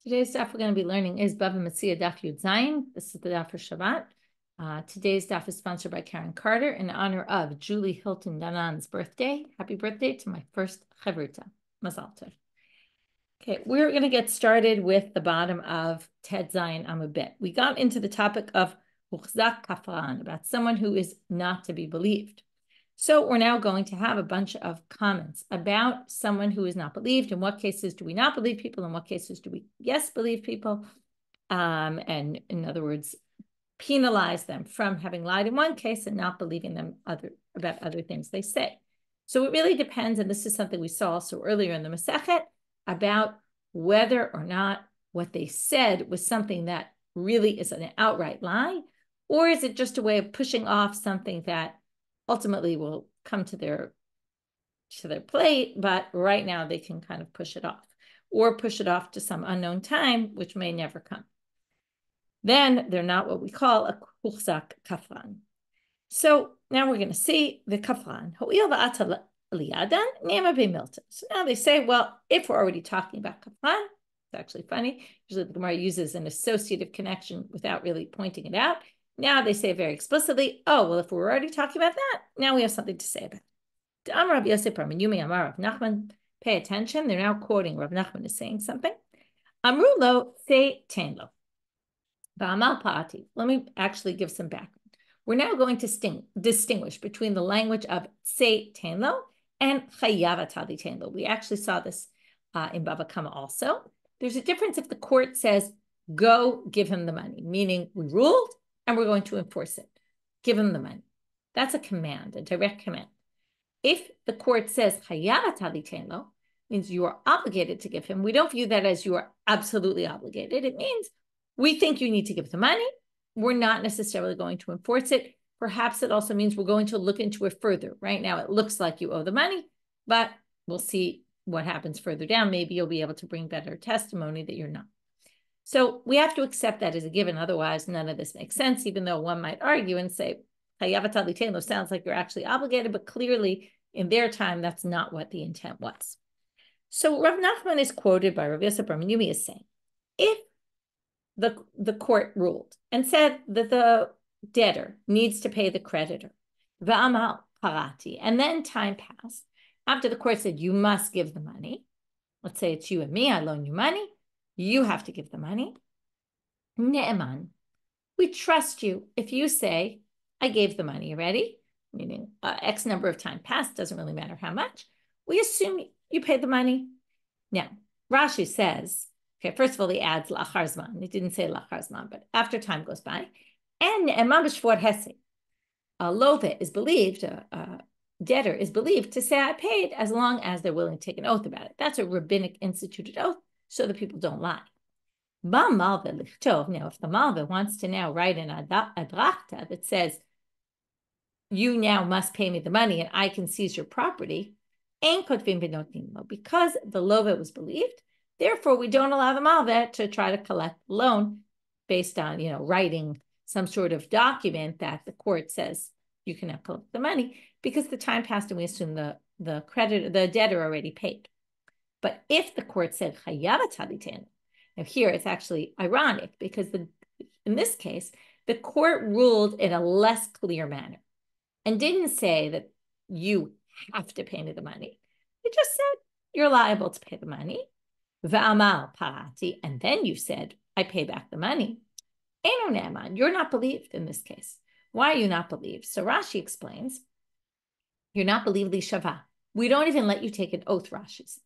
Today's daf we're going to be learning is Bava Metzia Daf Yud Zayin. This is the daf for Shabbat. Today's daf is sponsored by Karen Carter in honor of Julie Hilton Danan's birthday. Happy birthday to my first chavruta. Mazal tov. Okay, we're going to get started with the bottom of Ted Zayin Amud Bet. We got into the topic of Huchzak Kafran, about someone who is not to be believed. So we're now going to have a bunch of comments about someone who is not believed. In what cases do we not believe people? In what cases do we, yes, believe people? And in other words, penalize them from having lied in one case and not believing them about other things they say. So it really depends, and this is something we saw also earlier in the Masechet, about whether or not what they said was something that really is an outright lie, or is it just a way of pushing off something that ultimately will come to their plate, but right now they can kind of push it off, or push it off to some unknown time, which may never come. Then they're not what we call a huchzak kafran. So now we're going to see the kafran. So now they say, well, if we're already talking about kafran, it's actually funny. Usually the Gemara uses an associative connection without really pointing it out. Now they say very explicitly, oh, well, if we're already talking about that, now we have something to say about it. Amar Rav Yosef Bar Menyumi Amar Rav Nachman, pay attention. They're now quoting Rav Nachman is saying something. Amru lo se ten lo. Ba'amal pa'ati. Let me actually give some background. We're now going to distinguish between the language of se ten lo and chayav atali ten lo. We actually saw this in Bava Kama also. There's a difference if the court says, go give him the money, meaning we ruled and we're going to enforce it. Give him the money. That's a command, a direct command. If the court says, chayav atali ten lo, means you are obligated to give him, we don't view that as you are absolutely obligated. It means we think you need to give the money. We're not necessarily going to enforce it. Perhaps it also means we're going to look into it further. Right now, it looks like you owe the money, but we'll see what happens further down. Maybe you'll be able to bring better testimony that you're not. So we have to accept that as a given. Otherwise, none of this makes sense, even though one might argue and say, chayav atali ten lo sounds like you're actually obligated, but clearly in their time, that's not what the intent was. So Rav Nachman is quoted by Rav Yosef Bar Menyumi as saying, if the court ruled and said that the debtor needs to pay the creditor, va'amal parati, and then time passed, after the court said you must give the money, let's say it's you and me, I loan you money, you have to give the money. Ne'eman, we trust you if you say, I gave the money already, meaning X number of time passed, doesn't really matter how much. We assume you paid the money. Now, Rashi says, okay, first of all, he adds lachar zman. It didn't say lachar zman, but after time goes by. And ne'eman b'shvor hesed. A love is believed, a debtor is believed to say I paid as long as they're willing to take an oath about it. That's a rabbinic instituted oath so that people don't lie. Ba malve lichtov. Now, if the malve wants to now write an adrachta that says, you now must pay me the money and I can seize your property, because the love was believed, therefore we don't allow the malve to try to collect the loan based on, writing some sort of document that the court says you can now collect the money, because the time passed and we assume the debtor already paid. But if the court said chayav atali ten lo, now here it's actually ironic because in this case, the court ruled in a less clear manner and didn't say that you have to pay me the money. It just said you're liable to pay the money. Va'amal parati, and then you said, I pay back the money. Eino ne'eman, you're not believed in this case. Why are you not believed? So Rashi explains, you're not believed li shava. We don't even let you take an oath, Rashi says.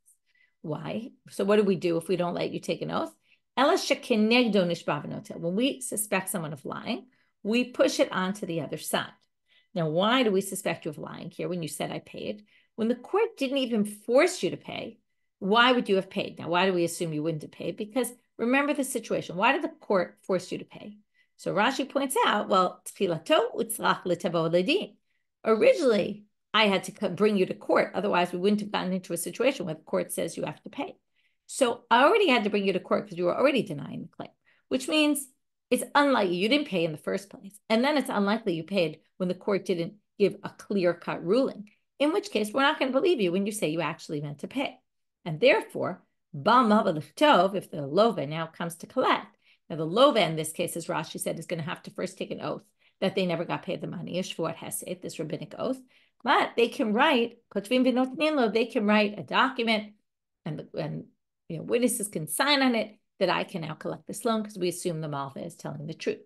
Why? So what do we do if we don't let you take an oath? When we suspect someone of lying, we push it onto the other side. Now, why do we suspect you of lying here when you said I paid? When the court didn't even force you to pay, why would you have paid? Now, why do we assume you wouldn't have paid? Because remember the situation. Why did the court force you to pay? So Rashi points out, well, originally, I had to bring you to court. Otherwise, we wouldn't have gotten into a situation where the court says you have to pay. So I already had to bring you to court because you were already denying the claim, which means it's unlikely you didn't pay in the first place. And then it's unlikely you paid when the court didn't give a clear-cut ruling, in which case we're not going to believe you when you say you actually meant to pay. And therefore, If the lova now comes to collect, now the lova in this case, as Rashi said, is going to have to first take an oath that they never got paid the money, a shvuat hesed, this rabbinic oath. But they can write, they can write a document, and witnesses can sign on it that I can now collect this loan because we assume the malva is telling the truth.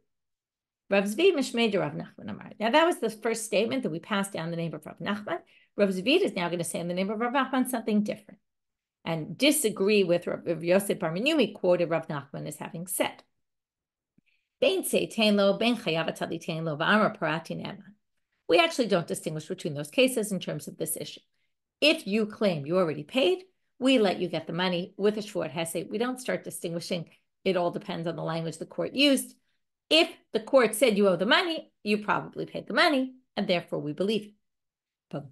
Rav Zvi Mishmei Rav Nachman Amar. Now that was the first statement that we passed down the name of Rav Nachman. Rav Zvi is now going to say in the name of Rav Nachman something different and disagree with Rav Yosef Bar Menumi quoted Rav Nachman as having said. We actually don't distinguish between those cases in terms of this issue. If you claim you already paid, we let you get the money with a shvuat hesed. We don't start distinguishing. It all depends on the language the court used. If the court said you owe the money, you probably paid the money, and therefore we believe you. But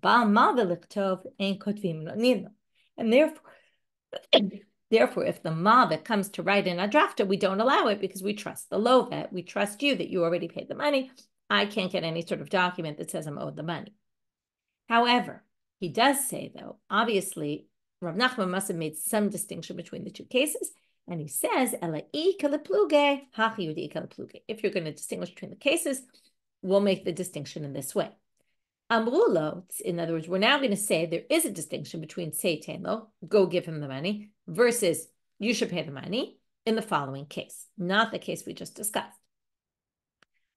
and therefore, if the malva comes to write in a drafter, we don't allow it because we trust the lova. We trust you that you already paid the money. I can't get any sort of document that says I'm owed the money. However, he does say, though, obviously, Rav Nachman must have made some distinction between the two cases. And he says, if you're going to distinguish between the cases, we'll make the distinction in this way. Amrulo, in other words, we're now going to say there is a distinction between say tenlo, go give him the money, versus you should pay the money in the following case, not the case we just discussed.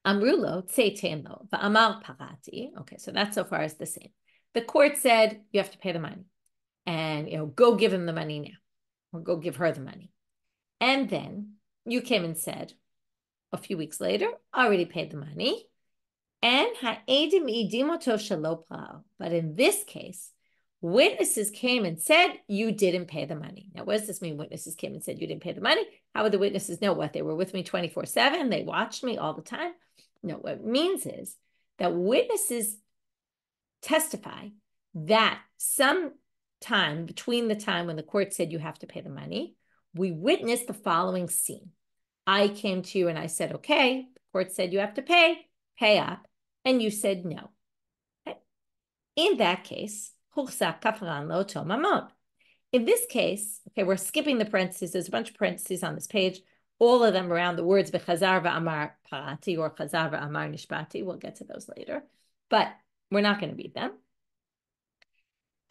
Amrulo, say tenlo, va'amar parati. Okay, so that's so far as the same. The court said you have to pay the money, and go give him the money now, or go give her the money. And then you came and said, a few weeks later, I already paid the money. And but in this case, witnesses came and said you didn't pay the money. Now, what does this mean? Witnesses came and said you didn't pay the money. How would the witnesses know? What, they were with me 24/7? They watched me all the time? No, what it means is that witnesses testify that some time between the time when the court said you have to pay the money, we witnessed the following scene. I came to you and I said, okay, the court said you have to pay up, and you said no. Okay. In that case, in this case, okay, we're skipping the parentheses. There's a bunch of parentheses on this page, all of them around the words v'chazar v'amar parati or chazar v'amar nishpati. We'll get to those later, but we're not going to read them.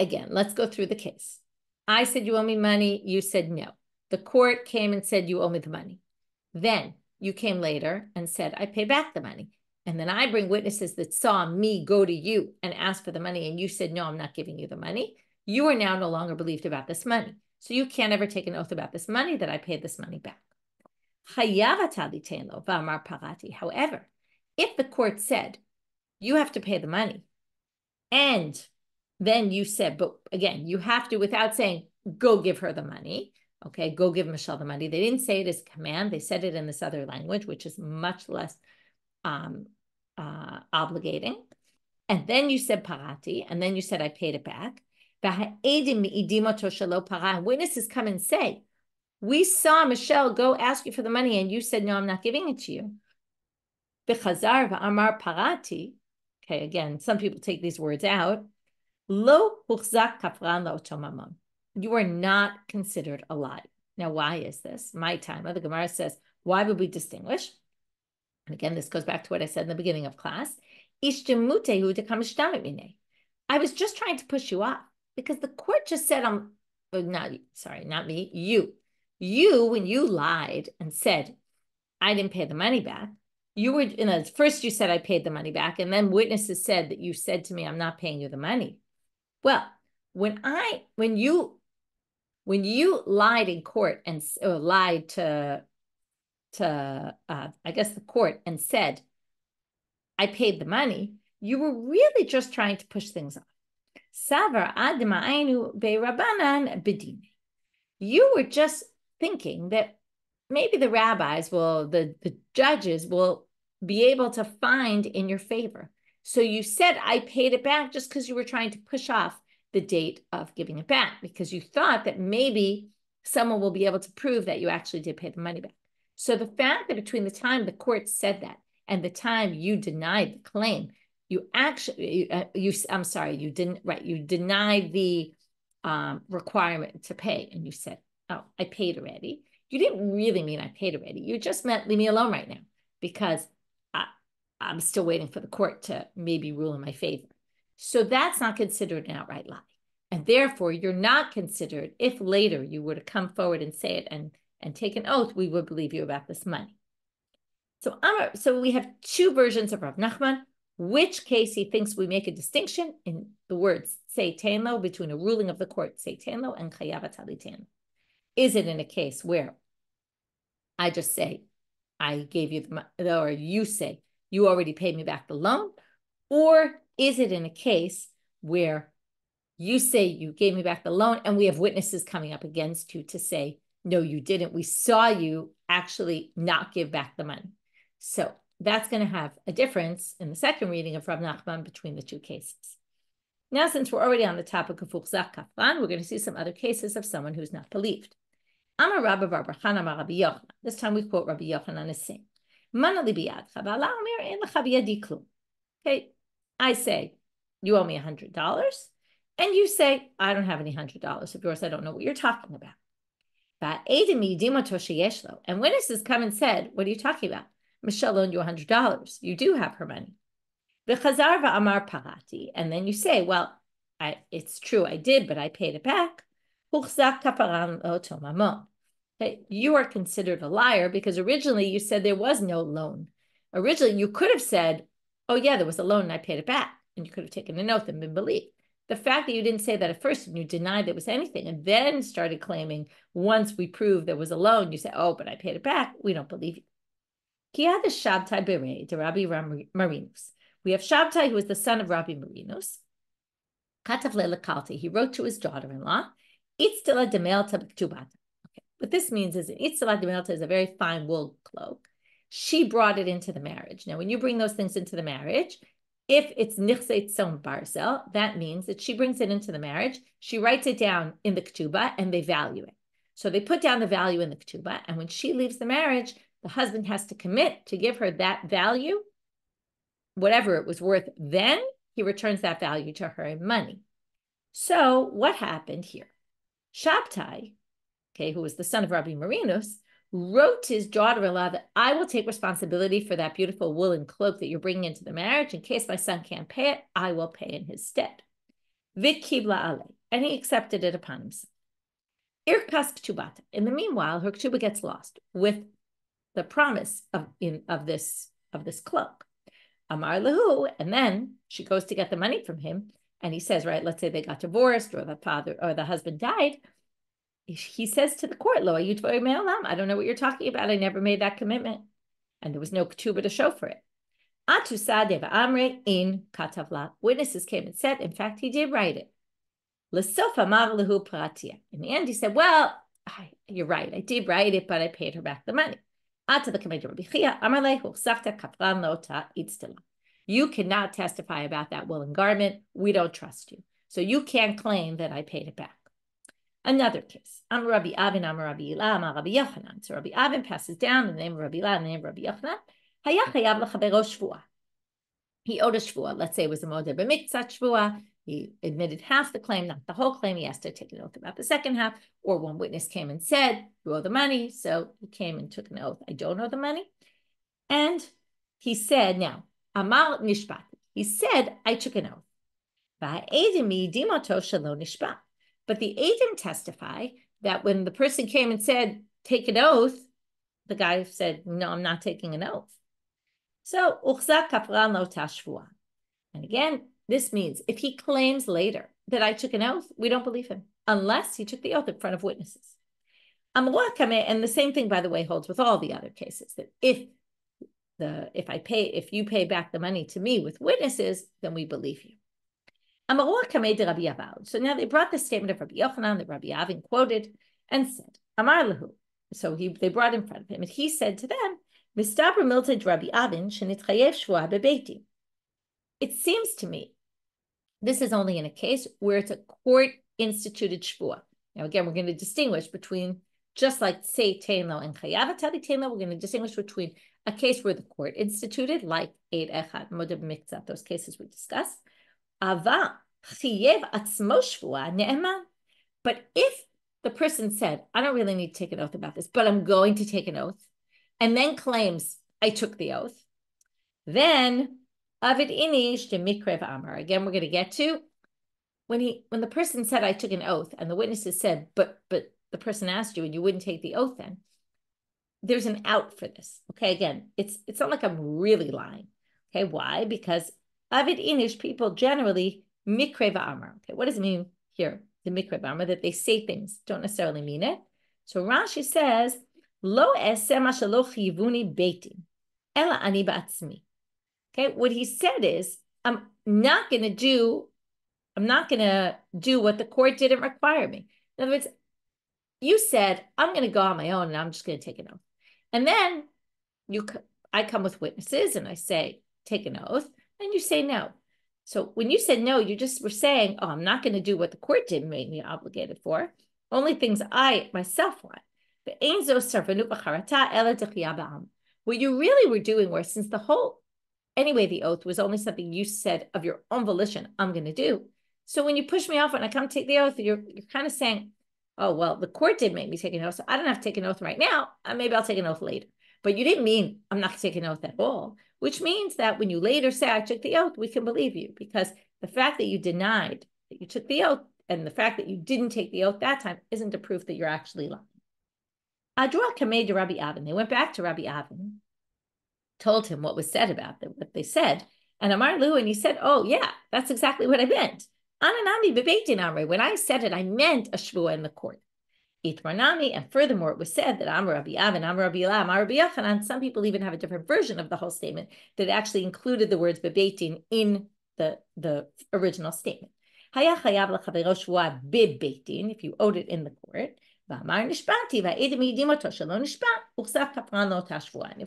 Again, let's go through the case. I said you owe me money. You said no. The court came and said you owe me the money. Then you came later and said I pay back the money. And then I bring witnesses that saw me go to you and ask for the money, and you said, no, I'm not giving you the money. You are now no longer believed about this money. So you can't ever take an oath about this money that I paid this money back. However, if the court said, you have to pay the money, and then you said, but again, you have to, without saying, go give her the money, okay, go give Michelle the money. They didn't say it as a command. They said it in this other language, which is much less obligating. And then you said parati, and then you said I paid it back. Witnesses come and say, we saw Michelle go ask you for the money, and you said, no, I'm not giving it to you. Okay, again, some people take these words out. You are not considered alive. Now, why is this? My time. The Gemara says, why would we distinguish? And again, this goes back to what I said in the beginning of class. I was just trying to push you off because the court just said, not me, you. You, when you lied and said, I didn't pay the money back, you were, first you said I paid the money back, and then witnesses said that you said to me, I'm not paying you the money. Well, when you lied in court and lied to I guess the court and said, I paid the money, you were really just trying to push things off. You were just thinking that maybe the rabbis the judges will be able to find in your favor. So you said, I paid it back just because you were trying to push off the date of giving it back because you thought that maybe someone will be able to prove that you actually did pay the money back. So the fact that between the time the court said that and the time you denied the claim, you denied the requirement to pay, and you said, oh, I paid already, you didn't really mean I paid already. You just meant leave me alone right now because I'm still waiting for the court to maybe rule in my favor. So that's not considered an outright lie. And therefore, you're not considered, if later you were to come forward and say it and take an oath, we would believe you about this money. So we have two versions of Rav Nachman, which case he thinks we make a distinction in the words seitenlo between a ruling of the court, seitenlo, and chayavat halitenlo. Is it in a case where I just say, I gave you the money, or you say, you already paid me back the loan? Or is it in a case where you say you gave me back the loan and we have witnesses coming up against you to say, no, you didn't. We saw you actually not give back the money. So that's going to have a difference in the second reading of Rav Nachman between the two cases. Now, since we're already on the topic of Uchzak Kafran, we're going to see some other cases of someone who's not believed. Amar Rabbi Bar Bar Chana Amar Rabbi Yochanan. This time we quote Rabbi Yochanan as saying, Mana li biyadcha v'ala omer ein lecha biyadi klum. Okay, I say, you owe me $100, and you say, I don't have any $100 of yours. I don't know what you're talking about. And witnesses come and said, what are you talking about? Michelle loaned you $100. You do have her money. And then you say, well, it's true, I did, but I paid it back. Okay, you are considered a liar because originally you said there was no loan. Originally, you could have said, oh, yeah, there was a loan and I paid it back. And you could have taken an oath and been believed. The fact that you didn't say that at first and you denied there was anything and then started claiming once we proved there was a loan, you say, oh, but I paid it back. We don't believe you. We have Shabtai, who was the son of Rabbi Marinus. He wrote to his daughter-in-law, what this means is Itzela Demelta is a very fine wool cloak. She brought it into the marriage. Now, when you bring those things into the marriage, if it's Nichsei Tzom Barzel, that means that she brings it into the marriage. She writes it down in the ketubah and they value it. So they put down the value in the ketubah. And when she leaves the marriage, the husband has to commit to give her that value, whatever it was worth. Then he returns that value to her in money. So what happened here? Shabtai, okay, who was the son of Rabbi Marinus, wrote to his daughter-in-law that I will take responsibility for that beautiful woolen cloak that you're bringing into the marriage. In case my son can't pay it, I will pay in his stead. V'kibla alei, and he accepted it upon himself. Irkas ktubata. In the meanwhile, her ketubah gets lost with the promise of this cloak. Amar lahu, and then she goes to get the money from him, and he says, right, let's say they got divorced or the father or the husband died. He says to the court, Lo ayutvoy me'olam, I don't know what you're talking about. I never made that commitment. And there was no ketubah to show for it. Atusa deva amre in katavla. Witnesses came and said, in fact, he did write it. L'sof amar lehu pratia. In the end, he said, well, you're right. I did write it, but I paid her back the money. Ata the Kamei Rabbi Chia amar lehu safta kaplan lota itztila. You cannot testify about that woolen garment. We don't trust you. So you can't claim that I paid it back. Another case. Amar Rabbi Avin, Amar Rabbi Ilah, Amar Rabbi Yochanan. So Rabbi Avin passes down the name of Rabbi Ilah and the name of Rabbi Yochanan. Haya chayav l'chavero shvua. He owed a shvua. Let's say it was a modeh b'miktzat shvua. He admitted half the claim, not the whole claim. He has to take an oath about the second half. Or one witness came and said, you owe the money. So he came and took an oath. I don't owe the money. And he said, now, Amar nishpat. He said, I took an oath. Va'edim midimoto shelo nishpat. But the Eidim testify that when the person came and said, take an oath, the guy said, no, I'm not taking an oath. So, uchzak kapran lo tashvua. And again, this means if he claims later that I took an oath, we don't believe him, unless he took the oath in front of witnesses. And the same thing, by the way, holds with all the other cases, that if you pay back the money to me with witnesses, then we believe you. So now they brought the statement of Rabbi Yochanan that Rabbi Avin quoted and said, Amar lahu. So they brought in front of him, and he said to them, Mistabra milted Rabbi Avin shenitchayev shvua bebeiti. It seems to me this is only in a case where it's a court-instituted shvua. Now, again, we're going to distinguish between, just like say Tainlo and Chayav Tainlo, we're going to distinguish between a case where the court instituted, like Eid Echad, Modeh B'miktzat, those cases we discussed. But if the person said, I don't really need to take an oath about this, but I'm going to take an oath, and then claims I took the oath, then avid inish de mikrev amar. Again, we're going to get to when the person said I took an oath, and the witnesses said, but the person asked you and you wouldn't take the oath, then there's an out for this. Okay, again, it's not like I'm really lying. Okay, why? Because avid inish, people generally mikrev amar. Okay, what does it mean here? The mikrev amar, that they say things, don't necessarily mean it. So Rashi says, lo esema shelo chiyivuni beitin, ela ani ba'atzmi. Okay, what he said is, I'm not going to do what the court didn't require me. In other words, you said, I'm going to go on my own and I'm just going to take an oath. And then I come with witnesses and I say, take an oath, and you say no. So when you said no, you just were saying, oh, I'm not going to do what the court didn't make me obligated for, only things I myself want. What you really were doing was, since the oath was only something you said of your own volition, I'm going to do. So when you push me off and I come take the oath, you're kind of saying, oh, well, the court did make me take an oath, so I don't have to take an oath right now. Maybe I'll take an oath later. But you didn't mean I'm not going to take an oath at all, which means that when you later say I took the oath, we can believe you, because the fact that you denied that you took the oath and the fact that you didn't take the oath that time isn't a proof that you're actually lying. Adra Kamei to Rabbi Avin. They went back to Rabbi Avin, told him what was said about them, what they said. And Amar Lu, and he said, oh, yeah, that's exactly what I meant. Ananami bebeitin amri. When I said it, I meant a shvua in the court. Itmarnami, and furthermore, it was said that Amar Rabbi Avin, Amar Rabbi Ela, Amar Rabbi Yochanan. Some people even have a different version of the whole statement that actually included the words bebeitin in the original statement. Haya chayav l'chavero shvua bebeitin, if you owed it in the court. And if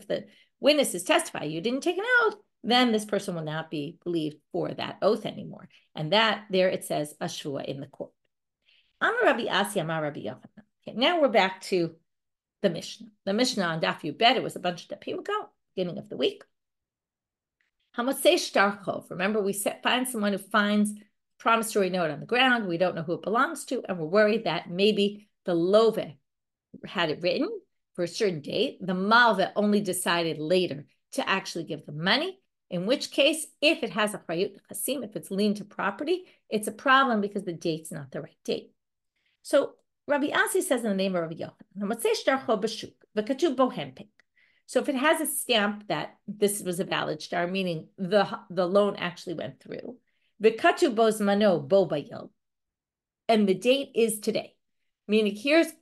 the witnesses testify you didn't take an oath, then this person will not be believed for that oath anymore. And that there it says a shvua in the court. Amar Rabbi Asi, Amar Rabbi Yochanan. Okay, now we're back to the Mishnah. The Mishnah on Daf Yud, it was a bunch of dapim ago, beginning of the week. Hamotzei shtar. Remember, we find someone who finds a promissory note on the ground. We don't know who it belongs to, and we're worried that maybe the love had it written for a certain date. The malva only decided later to actually give the money, in which case, if it has a chayut chasim, if it's liened to property, it's a problem because the date's not the right date. So Rabbi Asi says in the name of Rabbi Yochanan, so if it has a stamp that this was a valid shtar, meaning the loan actually went through, and the date is today, meaning here's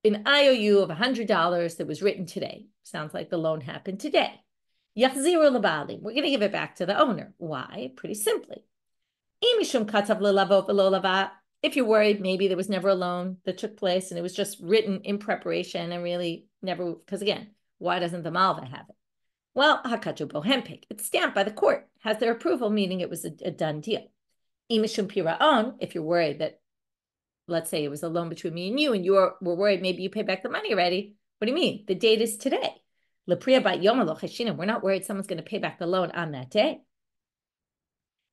an IOU of $100 that was written today. Sounds like the loan happened today. We're going to give it back to the owner. Why? Pretty simply. If you're worried, maybe there was never a loan that took place and it was just written in preparation and really never, because again, why doesn't the malva have it? Well, it's stamped by the court, has their approval, meaning it was a done deal. If you're worried that, let's say it was a loan between me and you were worried maybe you paid back the money already. What do you mean? The date is today. We're not worried someone's going to pay back the loan on that day.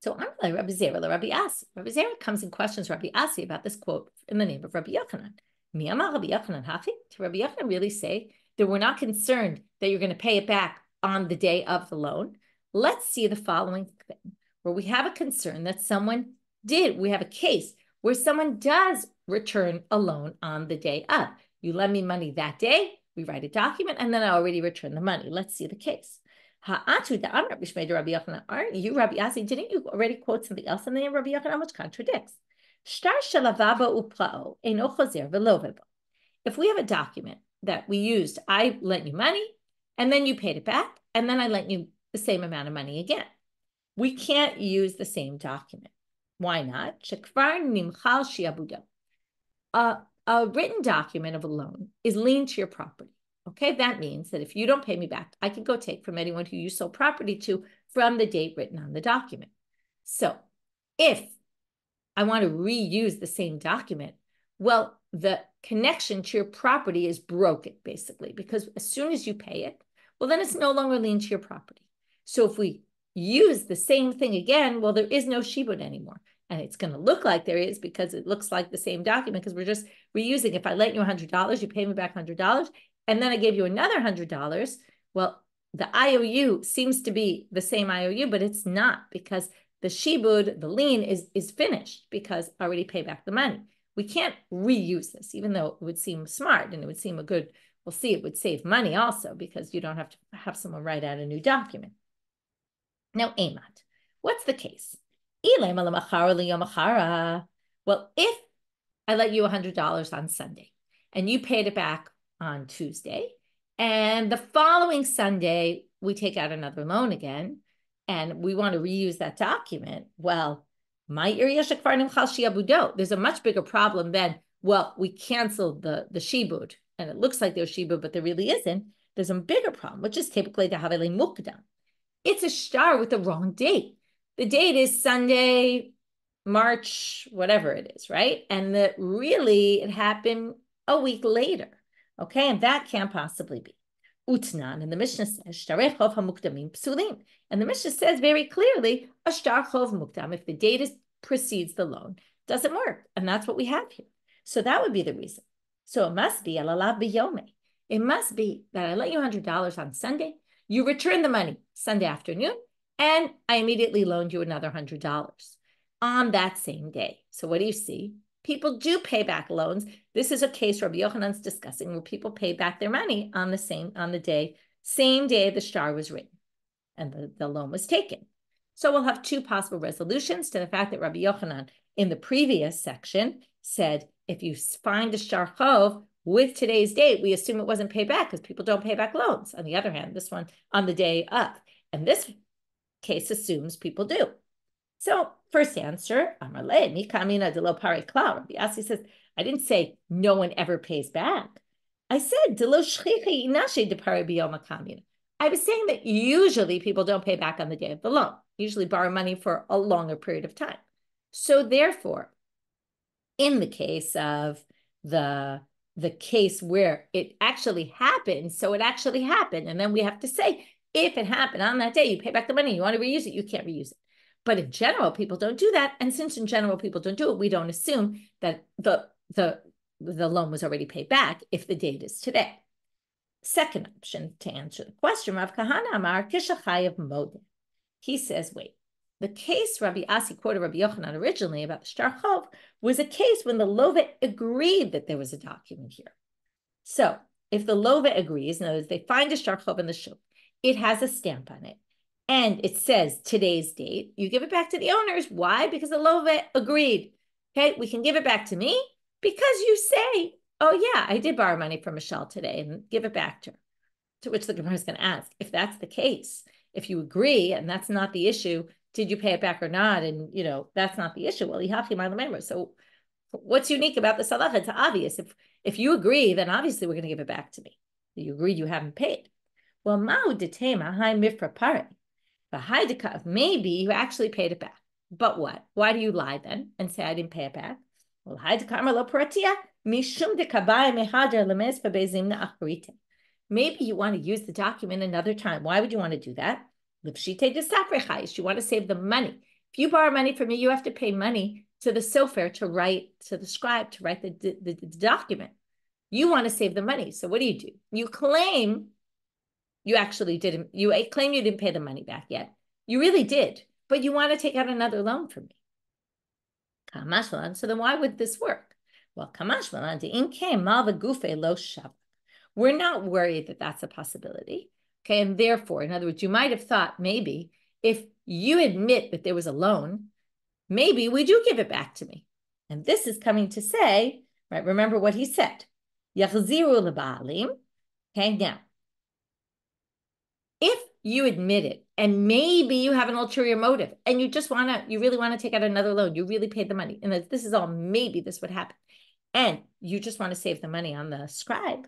So Rabbi Zera comes and questions Rabbi Asi about this quote in the name of Rabbi Yochanan. Did Rabbi Yochanan really say that we're not concerned that you're going to pay it back on the day of the loan? Let's see the following thing, where we have a concern that we have a case where someone does return a loan on the day of. You lend me money that day, we write a document, and then I already return the money. Let's see the case. Aren't you, Rabbi Asi? Didn't you already quote something else in the name of Rabbi Yochanan, which contradicts? If we have a document that we used, I lent you money, and then you paid it back, and then I lent you the same amount of money again. We can't use the same document. Why not? A written document of a loan is liened to your property. Okay, that means that if you don't pay me back, I can go take from anyone who you sold property to from the date written on the document. So if I want to reuse the same document, well, the connection to your property is broken, basically, because as soon as you pay it, well, then it's no longer liened to your property. So if we use the same thing again, well, there is no shibud anymore. And it's going to look like there is because it looks like the same document because we're just reusing. If I lent you $100, you pay me back $100, and then I gave you another $100. Well, the IOU seems to be the same IOU, but it's not because the shibud, the lien is finished because I already paid back the money. We can't reuse this, even though it would seem smart and it would seem a good, we'll see, it would save money also because you don't have to have someone write out a new document. Now, Amat, what's the case? Well, if I let you $100 on Sunday and you paid it back on Tuesday, and the following Sunday, we take out another loan again, and we want to reuse that document, well, there's a much bigger problem than, well, we canceled the shibud, and it looks like there's shibud, but there really isn't. There's a bigger problem, which is typically the havele mukdam. It's a shtar with the wrong date. The date is Sunday, March, whatever it is, right? And that really it happened a week later. Okay, and that can't possibly be. Utnan, and the Mishnah says, Shtarei chov hamukdamim psulim. And the Mishnah says very clearly, a shtar chov mukdam, if the date precedes the loan, doesn't work. And that's what we have here. So that would be the reason. So it must be alalav biyome. It must be that I let you $100 on Sunday, you return the money Sunday afternoon, and I immediately loaned you another $100 on that same day. So what do you see? People do pay back loans. This is a case Rabbi Yochanan's discussing where people pay back their money on the same day the shtar was written and the loan was taken. So we'll have two possible resolutions to the fact that Rabbi Yochanan in the previous section said, if you find a shtar chov with today's date, we assume it wasn't paid back because people don't pay back loans. On the other hand, this one on the day of, and this case assumes people do. So first answer, Amarle, mi kamina de lo pare klau. Rabbi Asi says, I didn't say no one ever pays back. I said, de lo shchichi inashe de pare biyom kamina. I was saying that usually people don't pay back on the day of the loan, usually borrow money for a longer period of time. So therefore, in the case of the case where it actually happened, so it actually happened, and then we have to say, if it happened on that day, you pay back the money, you want to reuse it, you can't reuse it. But in general, people don't do that. And since in general, people don't do it, we don't assume that the loan was already paid back if the date is today. Second option to answer the question, Rav Kahana Amar Kishachayev Modeh. He says, wait, the case Rabbi Asi quoted Rabbi Yochanan originally about the shtar chov was a case when the lovet agreed that there was a document here. So if the lovet agrees, in other words, they find a shtar chov in the shuk, it has a stamp on it, and it says today's date, you give it back to the owners. Why? Because the lovet agreed. Okay, we can give it back to me because you say, oh yeah, I did borrow money from Michelle today and give it back to her. To which the Gemara is going to ask, if that's the case, if you agree and that's not the issue, did you pay it back or not? And that's not the issue. Well, so what's unique about the halacha? It's obvious. If you agree, then obviously we're going to give it back to me. You agree you haven't paid. Well, ma'u detema hai mifra pare. Maybe you actually paid it back. But what? Why do you lie then and say I didn't pay it back? Well, maybe you want to use the document another time. Why would you want to do that? You want to save the money. If you borrow money from me, you have to pay money to the sofer to the scribe to write the document. You want to save the money. So what do? You claim you actually didn't, you claim you didn't pay the money back yet. You really did, but you want to take out another loan from me. Kamashlan, so then why would this work? Well, Kamashlan, we're not worried that that's a possibility. Okay, and therefore, in other words, you might have thought maybe if you admit that there was a loan, maybe we do give it back to me. And this is coming to say, right, remember what he said. Yachziru leba'alim. Okay, now, if you admit it, and maybe you have an ulterior motive, and you really want to take out another loan, you really paid the money, and this is all maybe this would happen, and you just want to save the money on the scribe,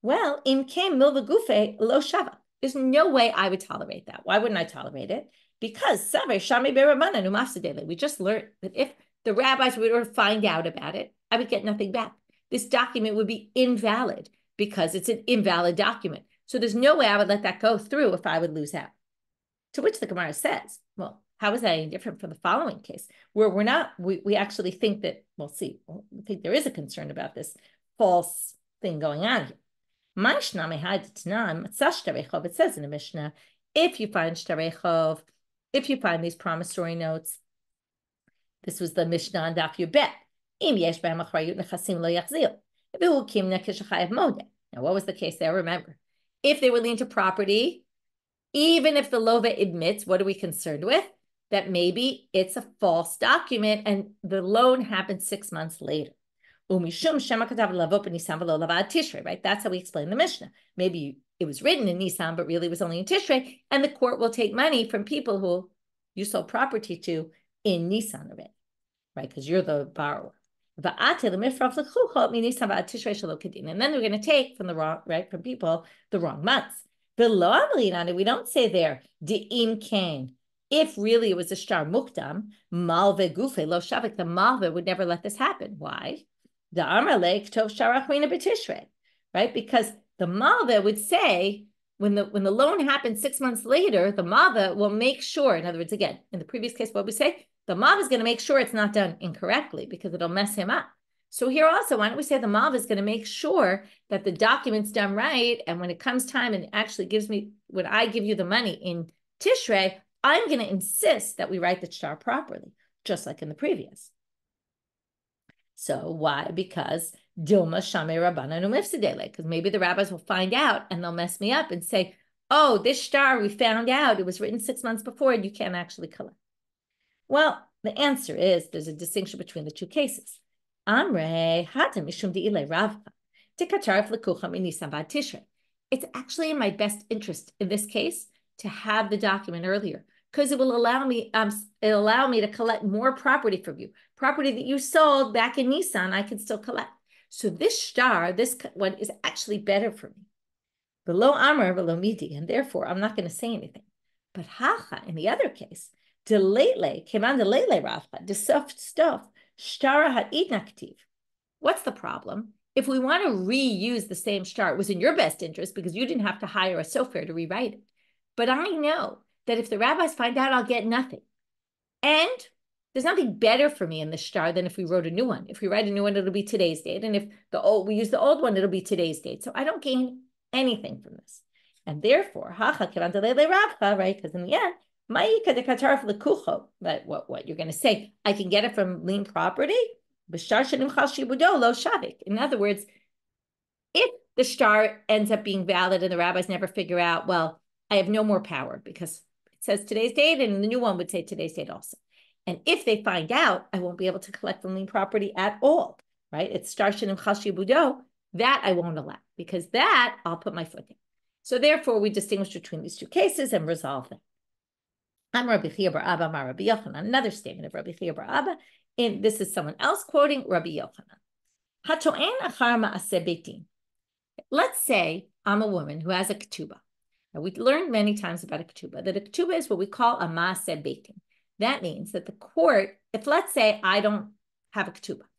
well, im kem milva gufe lo shava. There's no way I would tolerate that. Why wouldn't I tolerate it? Because we just learned that if the rabbis were to find out about it, I would get nothing back. This document would be invalid because it's an invalid document. So there's no way I would let that go through if I would lose out. To which the Gemara says, well, how is that any different from the following case, where we actually think that, we think there is a concern about this false thing going on here. It says in the Mishnah, if you find shtarei, if you find these promissory notes, this was the Mishnah on Daf Yubet. Now, what was the case there? Remember, if they were linked to property, even if the lova admits, what are we concerned with? That maybe it's a false document and the loan happened 6 months later. Right? That's how we explain the Mishnah. Maybe it was written in Nisan, but really it was only in Tishrei, and the court will take money from people who you sold property to in Nisan already, right? Because you're the borrower. And then they're going to take from the wrong, right, from people the wrong months. We don't say there, if really it was a shtar mukdam, malve gufe lo shavik, the malve would never let this happen. Why? Right? Because the malve would say, when the loan happens 6 months later, the malve will make sure, in other words, again, in the previous case, what we say, the malve is going to make sure it's not done incorrectly because it'll mess him up. So here also, why don't we say the malve is going to make sure that the document's done right, and when it comes time and actually gives me, when I give you the money in Tishrei, I'm going to insist that we write the shtar properly, just like in the previous. So why? Because Dilma Shamei Rabbanan Umifsidele, because maybe the rabbis will find out and they'll mess me up and say, oh, this shtar we found out, it was written 6 months before and you can't actually collect. Well, the answer is there's a distinction between the two cases. Amre hata mishum di'ile ravcha tikatarif lekucham inisan bad tishrei. It's actually in my best interest in this case to have the document earlier, because it will allow me to collect more property from you. Property that you sold back in Nisan, I can still collect. So this shtar, this one is actually better for me. Below Amr, below Midi, and therefore I'm not going to say anything. But Hacha, in the other case, Delele, Keman Delele Ravcha, the soft stuff, Shtara Ha'idnaktiv. What's the problem? If we want to reuse the same shtar, it was in your best interest because you didn't have to hire a sofer to rewrite it. But I know that if the rabbis find out, I'll get nothing. And there's nothing better for me in the shtar than if we wrote a new one. If we write a new one, it'll be today's date. And if we use the old one, it'll be today's date. So I don't gain anything from this. And therefore, right? Because in the end, what you're going to say, I can get it from lien property. In other words, if the shtar ends up being valid and the rabbis never figure out, well, I have no more power because it says today's date and the new one would say today's date also. And if they find out, I won't be able to collect from lien property at all, right? It's shtar shenim chal shibudo, that I won't allow because that I'll put my foot in. So therefore, we distinguish between these two cases and resolve them. I'm Rabbi Chia bar Abba, my Rabbi Yochanan, another statement of Rabbi Chia bar Abba. And this is someone else quoting Rabbi Yochanan. Hato'en achar ma'aseh beitin. Let's say I'm a woman who has a ketubah. Now, we learned many times about a ketubah, that a ketubah is what we call a ma'aseh beitin. That means that the court, if let's say I don't have a ketubah,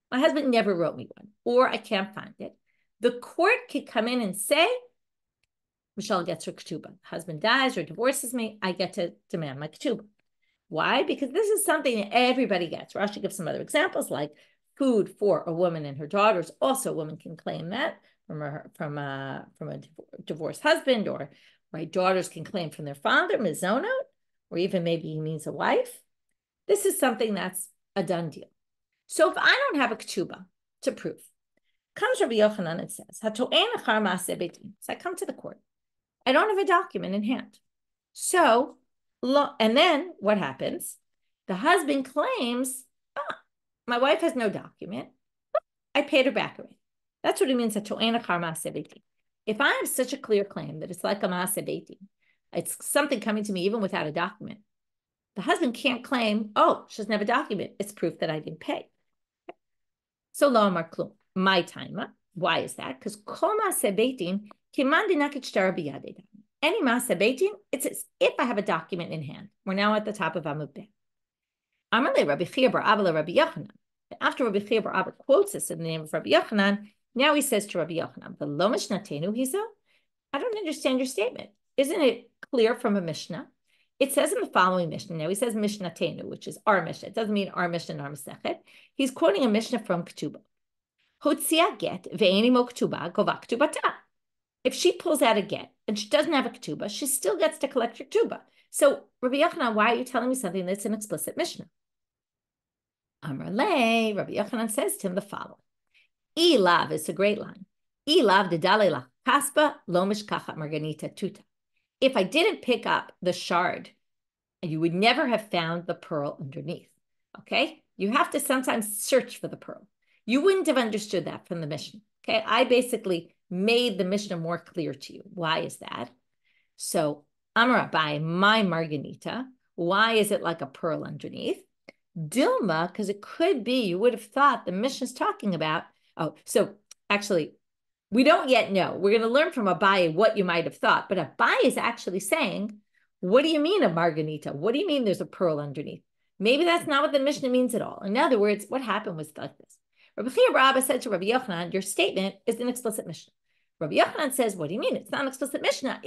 my husband never wrote me one, or I can't find it, the court can come in and say, Michelle gets her ketubah. Husband dies or divorces me, I get to demand my ketubah. Why? Because this is something that everybody gets. Rashi gives some other examples like food for a woman and her daughters. Also, a woman can claim that from a divorced husband, or right, daughters can claim from their father, mizonot, or even maybe he means a wife. This is something that's a done deal. So if I don't have a ketubah to prove, comes Rabbi Yochanan and says, "Hato'en achar ma'aseh beitin." So I come to the court. I don't have a document in hand. So, and then what happens? The husband claims, my wife has no document. I paid her back already. That's what it means, hato'en achar ma'aseh beitin. If I have such a clear claim that it's like a ma'aseh beitin, it's something coming to me even without a document, the husband can't claim, oh, she doesn't have a document. It's proof that I didn't pay. So lo amar klum, my time. Why is that? Because kol ma'aseh beitin kiman dinakit shtar biyadei. Any ma'aseh beitin, it's as if I have a document in hand. We're now at the top of Amud Bet. Amalei Rabbi Chia bar Abba Rabbi Yochanan. After Rabbi Chia bar Abba quotes this in the name of Rabbi Yochanan, now he says to Rabbi Yochanan, "V'lo mishnatenu hizo." I don't understand your statement. Isn't it clear from a Mishnah It says in the following Mishnah, now he says Mishnah Tenu, which is our Mishnah. It doesn't mean our Mishnah and our Masechet. He's quoting a Mishnah from Ketubah. Hotzia get ve'eni mo Ketubah gova Ketubata. If she pulls out a get and she doesn't have a Ketubah, she still gets to collect her Ketubah. So, Rabbi Yochanan, why are you telling me something that's an explicit Mishnah? Amar le, Rabbi Yochanan says to him the following. Ilav, it's a great line. Ilav de dalela kaspa lo mishkacha marganita tuta. If I didn't pick up the shard, you would never have found the pearl underneath. Okay? You have to sometimes search for the pearl. You wouldn't have understood that from the Mishnah. Okay? I basically made the Mishnah more clear to you. Why is that? So, Amar Abai, my marganita, why is it like a pearl underneath? Dilma, because it could be, you would have thought the Mishnah is talking about. Oh, so actually, we don't yet know. We're going to learn from Abai what you might have thought, but Abai is actually saying, what do you mean a marganita? What do you mean there's a pearl underneath? Maybe that's not what the Mishnah means at all. In other words, what happened was like this. Rabbi Chia bar Abba said to Rabbi Yochanan, your statement is an explicit Mishnah. Rabbi Yochanan says, what do you mean? It's not an explicit Mishnah.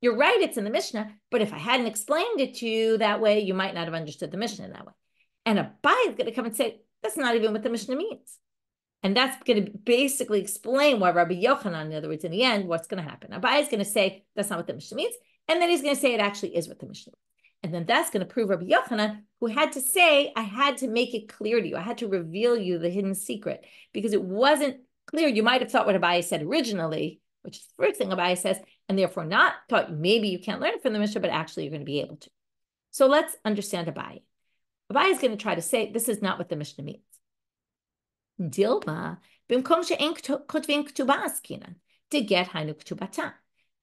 You're right, it's in the Mishnah, but if I hadn't explained it to you that way, you might not have understood the Mishnah in that way. And Abai is going to come and say, that's not even what the Mishnah means. And that's going to basically explain why Rabbi Yochanan, in other words, in the end, what's going to happen. Abai is going to say, that's not what the Mishnah means. And then he's going to say, it actually is what the Mishnah means. And then that's going to prove Rabbi Yochanan, who had to say, I had to make it clear to you. I had to reveal you the hidden secret because it wasn't clear. You might have thought what Abai said originally, which is the first thing Abai says, and therefore not thought maybe you can't learn it from the Mishnah, but actually you're going to be able to. So let's understand Abai. Abai is going to try to say, this is not what the Mishnah means. Dilma, bimkom she'en kotvin ketubah askinan, to get hainu ketubata.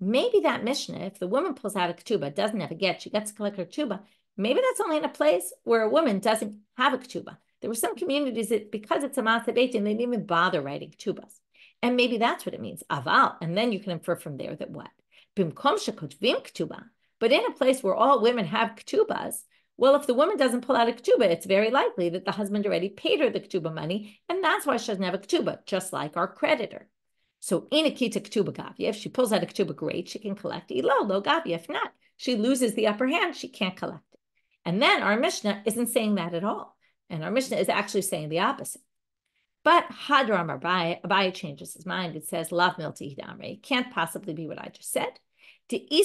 Maybe that Mishnah, if the woman pulls out a ketubah, doesn't have a get, she gets to collect her ketubah, maybe that's only in a place where a woman doesn't have a ketubah. There were some communities that, because it's a Maaseh Beit Din, they didn't even bother writing ketubahs. And maybe that's what it means, aval. And then you can infer from there that what? Bimkom she'kotvin ketubah. But in a place where all women have ketubahs, well, if the woman doesn't pull out a ketubah, it's very likely that the husband already paid her the ketubah money, and that's why she doesn't have a ketubah, just like our creditor. So, inakita ketubah gavya, if she pulls out a ketubah, great, she can collect. Ilo lo gavya, if not, she loses the upper hand, she can't collect it. And then our Mishnah isn't saying that at all. And our Mishnah is actually saying the opposite. But Hadram Abai changes his mind. It says, Lav milti hidamre. Can't possibly be what I just said. And if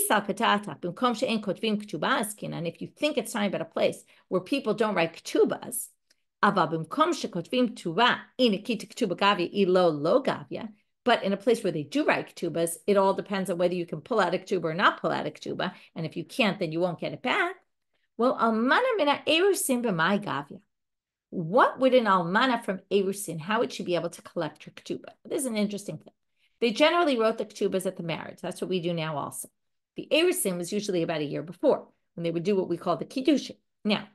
you think it's talking about a place where people don't write ketubas, but in a place where they do write ketubas, it all depends on whether you can pull out a ketubah or not pull out a ketubah. And if you can't, then you won't get it back. Well, almana mina erusin b'mai gavya. What would an almana from erusin, how would she be able to collect her ketubah? This is an interesting thing. They generally wrote the ketubas at the marriage. That's what we do now also. The erusin was usually about a year before, when they would do what we call the kiddushin. Now,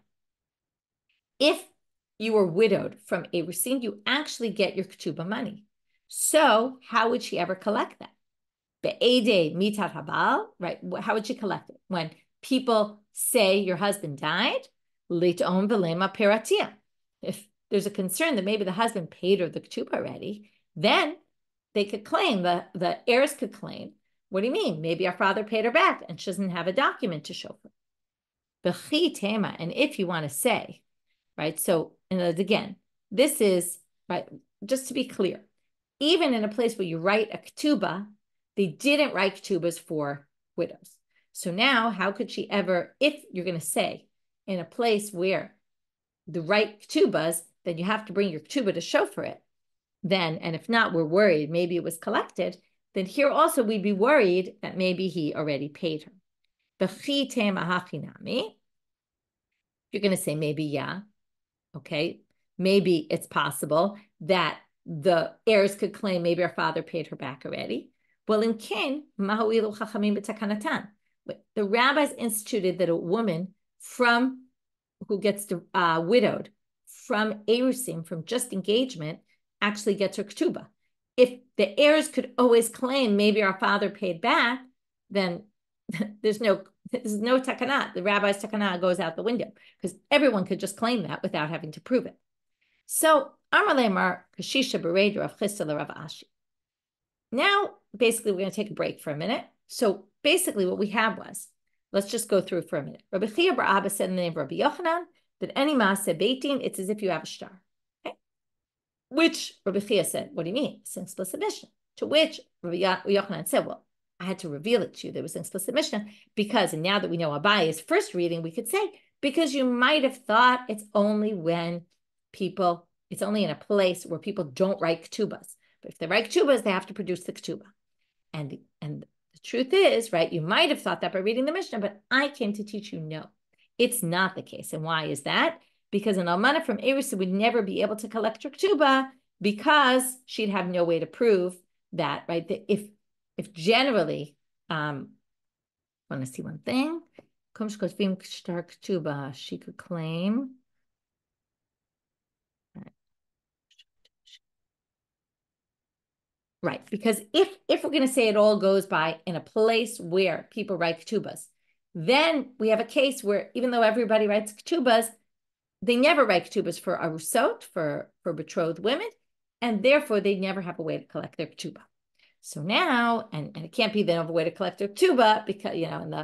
if you were widowed from erusin, you actually get your ketubah money. So how would she ever collect that? Be'edei mitat habal, right? How would she collect it? When people say your husband died, lit'om v'lema peratia. If there's a concern that maybe the husband paid her the ketubah already, then they could claim, the heirs could claim, what do you mean? Maybe our father paid her back and she doesn't have a document to show for it. And if you want to say, right, so again, this is, right, just to be clear, even in a place where you write a ketubah, they didn't write ketubahs for widows. So now how could she ever, if you're going to say in a place where the right ketubahs, then you have to bring your ketubah to show for it. Then, and if not, we're worried, maybe it was collected, then here also we'd be worried that maybe he already paid her. You're going to say maybe, yeah, okay, maybe it's possible that the heirs could claim maybe our father paid her back already. Well, in Kin, the rabbis instituted that a woman who gets widowed from erusim, from just engagement, actually gets her ketubah. If the heirs could always claim maybe our father paid back, then there's no takanah. The rabbi's takanah goes out the window because everyone could just claim that without having to prove it. So Amar le'amar kashisha b'reider Rav Chisda l'Rav Ashi. Now, basically, we're going to take a break for a minute. So basically what we have was, let's just go through for a minute. Rabbi Chia bar Abba said in the name of Rabbi Yochanan that any maaseh beitin, it's as if you have a star. Okay? Which Rabbi Chia said, what do you mean? It's an explicit Mishnah. To which Rabbi Yochanan said, well, I had to reveal it to you. There was an explicit Mishnah because, and now that we know Abaye's first reading, we could say, because you might have thought it's only when people, it's only in a place where people don't write ketubas. But if they write ketubas, they have to produce the ketubah. And the truth is, right, you might have thought that by reading the Mishnah, but I came to teach you no. It's not the case. And why is that? Because an almana from Erusin would never be able to collect her ketubah because she'd have no way to prove that, right? That if generally, I want to see one thing. She could claim. Right, because if we're going to say it all goes by in a place where people write ketubas, then we have a case where even though everybody writes ketubas, they never write ketubas for arusot, for betrothed women, and therefore they never have a way to collect their ketubah. So now, and it can't be they have a way to collect their ketubah because, you know, and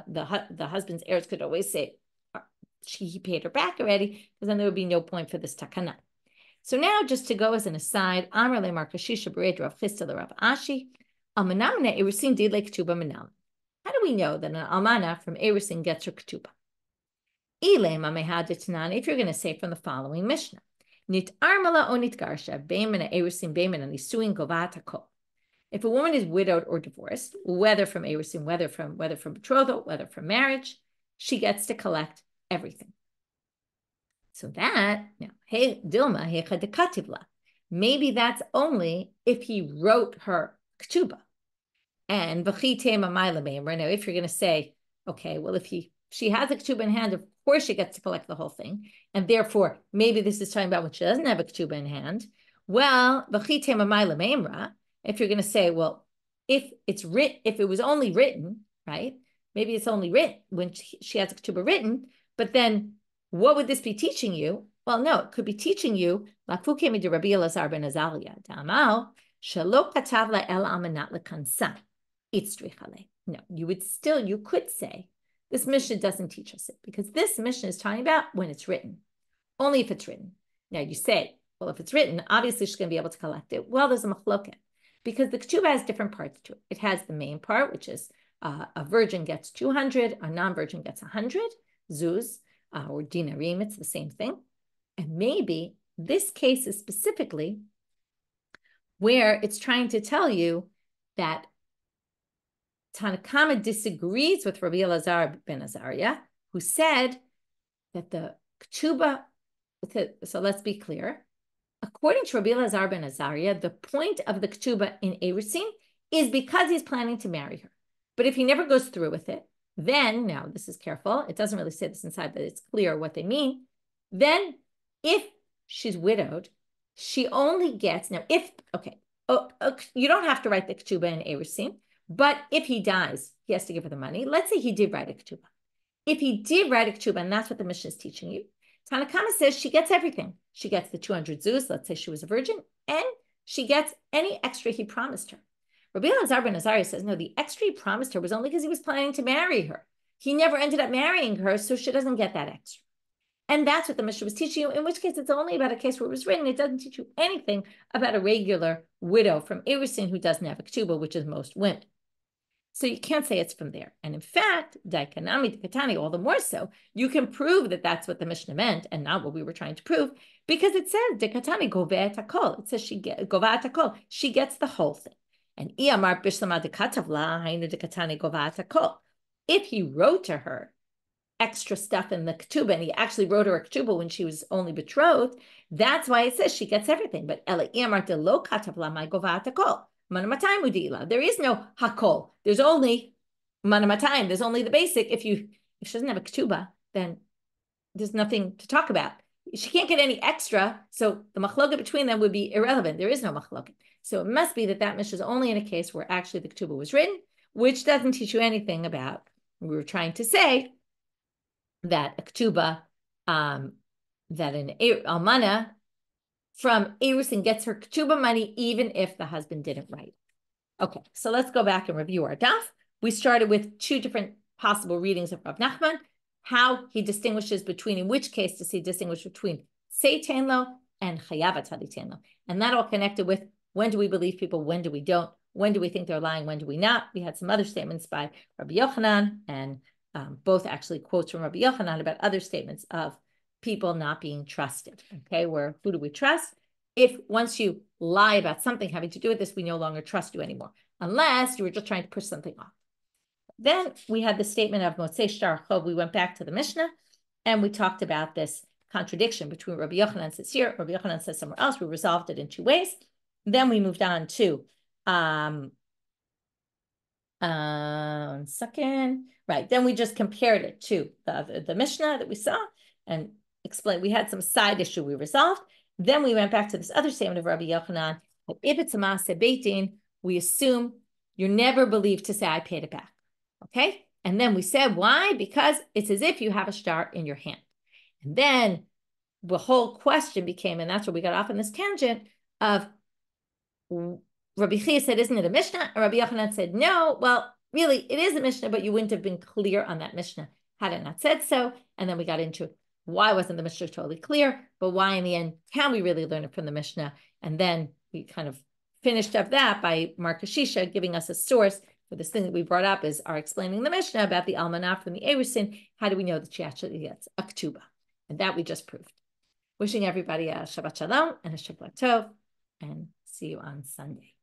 the husband's heirs could always say he paid her back already, because then there would be no point for this takana. So now, just to go as an aside, Amar le Markashisha Bered Rav Chisda le Rav Ashi, Almanamna Erusin did le ketubah manam. How do we know that an almana from Erusin gets her ketubah? If you're going to say from the following Mishnah, Nit armala o nit garsha beimena Erusin beimena nisuin govat hakol. If a woman is widowed or divorced, whether from Erusin, whether from betrothal, whether from marriage, she gets to collect everything. So that, now, hey, Dilma, hecha dekativla. Maybe that's only if he wrote her ketubah. And v'chite mamayla meimra. Now, if you're going to say, okay, well, if she has a ketubah in hand, of course she gets to collect the whole thing. And therefore, maybe this is talking about when she doesn't have a ketubah in hand. Well, v'chite mamayla meimra. If you're going to say, well, if it was only written, right? Maybe it's only written when she has a ketubah written, but then what would this be teaching you? Well, no, it could be teaching you, no, you could say, this Mishnah doesn't teach us it, because this Mishnah is talking about when it's written, only if it's written. Now you say, well, if it's written, obviously she's going to be able to collect it. Well, there's a machloket, because the ketubah has different parts to it. It has the main part, which is a virgin gets 200, a non-virgin gets 100 zuz, or dinarim, it's the same thing. And maybe this case is specifically where it's trying to tell you that Tanakama disagrees with Rabbi Elazar ben Azariah, who said that the ketubah, so let's be clear, according to Rabbi Elazar ben Azariah, the point of the ketubah in Erusin is because he's planning to marry her. But if he never goes through with it, then, now this is careful, it doesn't really say this inside, but it's clear what they mean. Then, if she's widowed, she only gets, now if, okay, you don't have to write the ketubah in Erusin, but if he dies, he has to give her the money. Let's say he did write a ketubah. If he did write a ketubah, and that's what the Mishnah is teaching you, Tanakama says she gets everything. She gets the 200 zuz, let's say she was a virgin, and she gets any extra he promised her. Rabbi Elazar ben Azariah says, no, the extra he promised her was only because he was planning to marry her. He never ended up marrying her, so she doesn't get that extra. And that's what the Mishnah was teaching you, in which case it's only about a case where it was written. It doesn't teach you anything about a regular widow from Erusin who doesn't have a ketubah, which is most women. So you can't say it's from there. And in fact, Daikanami Dikatani, all the more so, you can prove that that's what the Mishnah meant and not what we were trying to prove, because it says Dikatani Govet Hakol. It says Govet Hakol. She gets the whole thing. And Iyamar Bishlama Dikatavla, Hainu Dikatani Govet Hakol. If he wrote to her extra stuff in the ketubah, and he actually wrote her a ketubah when she was only betrothed, that's why it says she gets everything. But Ela Iyamar de Lo Katavla My Govet Hakol. There is no hakol. There's only manamatayim. There's only the basic. If she doesn't have a ketubah, then there's nothing to talk about. She can't get any extra, so the machloket between them would be irrelevant. There is no machloket. So it must be that Mishnah is only in a case where actually the ketubah was written, which doesn't teach you anything about. We were trying to say that a ketubah, that an almana from Erusin gets her ketubah money even if the husband didn't write. Okay, so let's go back and review our daf. We started with two different possible readings of Rav Nachman, how he distinguishes between, in which case does he distinguish between Seitain Lo and Chayavat Halitain Lo. And that all connected with when do we believe people, when do we don't, when do we think they're lying, when do we not. We had some other statements by Rabbi Yochanan, and both actually quotes from Rabbi Yochanan about other statements of people not being trusted. Okay, where who do we trust? If once you lie about something having to do with this, we no longer trust you anymore, unless you were just trying to push something off. Then we had the statement of Motzei Shtar Chov. We went back to the Mishnah, and we talked about this contradiction between Rabbi Yochanan says here, Rabbi Yochanan says somewhere else. We resolved it in two ways. Then we moved on to one second. Right. Then we just compared it to the Mishnah that we saw and explained. We had some side issue we resolved. Then we went back to this other statement of Rabbi Yochanan. If it's a Maaseh Beit Din, we assume you're never believed to say, I paid it back. Okay. And then we said, why? Because it's as if you have a shtar in your hand. And then the whole question became, and that's where we got off on this tangent of Rabbi Chia said, isn't it a Mishnah? And Rabbi Yochanan said, no, well, really, it is a Mishnah, but you wouldn't have been clear on that Mishnah had it not said so. And then we got into why wasn't the Mishnah totally clear, but why in the end can we really learn it from the Mishnah? And then we kind of finished up that by Mark Kashisha giving us a source for this thing that we brought up is our explaining the Mishnah about the Almanah from the Erusin. How do we know that she actually gets a Ketubah? And that we just proved. Wishing everybody a Shabbat Shalom and a Shabbat Tov, and see you on Sunday.